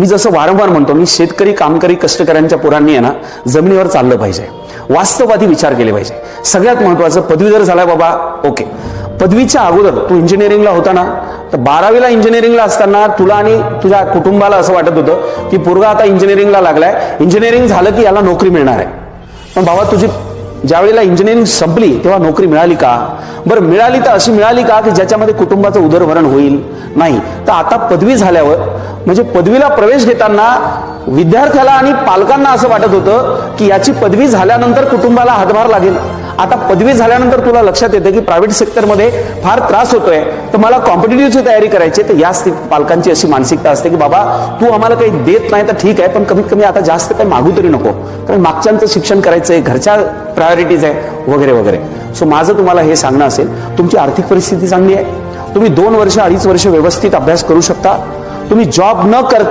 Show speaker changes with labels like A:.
A: मी जसं वारंवार म्हणतो, मी शेतकरी, कामकरी, कष्टकऱ्यांच्या पोरांनी आहे ना जमिनीवर चाललं पाहिजे, वास्तववादी विचार केले पाहिजे. सगळ्यात महत्वाचं, पदवीधर झालाय बाबा, ओके. पदवीच्या अगोदर तू इंजिनिअरिंगला होता ना, तर 12वीला इंजिनिअरिंगला असताना तुला आणि तुझ्या कुटुंबाला असं वाटत होतं की पोरगा आता इंजिनिअरिंगला लागलाय, इंजिनिअरिंग झालं की याला नोकरी मिळणार आहे. पण बाबा, तुझी ज्यावेळेला इंजिनिअरिंग संपली तेव्हा नोकरी मिळाली का? बरं, मिळाली तर अशी मिळाली का की ज्याच्यामध्ये कुटुंबाचं उदरभरण होईल? नाही. तर आता पदवी झाल्यावर, म्हणजे पदवीला प्रवेश घेताना विद्यार्थ्याला आणि पालकांना असं वाटत होतं की याची पदवी झाल्यानंतर कुटुंबाला हातभार लागेल. आता पदवी झाल्यानंतर तुला लक्षात येते की प्रायव्हेट सेक्टरमध्ये फार त्रास होतोय, तर मला कॉम्पिटिटिव्हची तयारी करायची. तर या पालकांची अशी मानसिकता असते की बाबा तू आम्हाला काही देत नाही तर ठीक आहे, पण कमीत कमी आता जास्त काही मागू तरी नको, कारण मागच्यांचं शिक्षण करायचंय, घरच्या प्रायोरिटीज आहे वगैरे वगैरे. सो माझं तुम्हाला हे सांगणं असेल, तुमची आर्थिक परिस्थिती चांगली आहे, तुम्ही 2 वर्ष 2.5 वर्ष व्यवस्थित अभ्यास करू शकता, तुम्ही जॉब न करता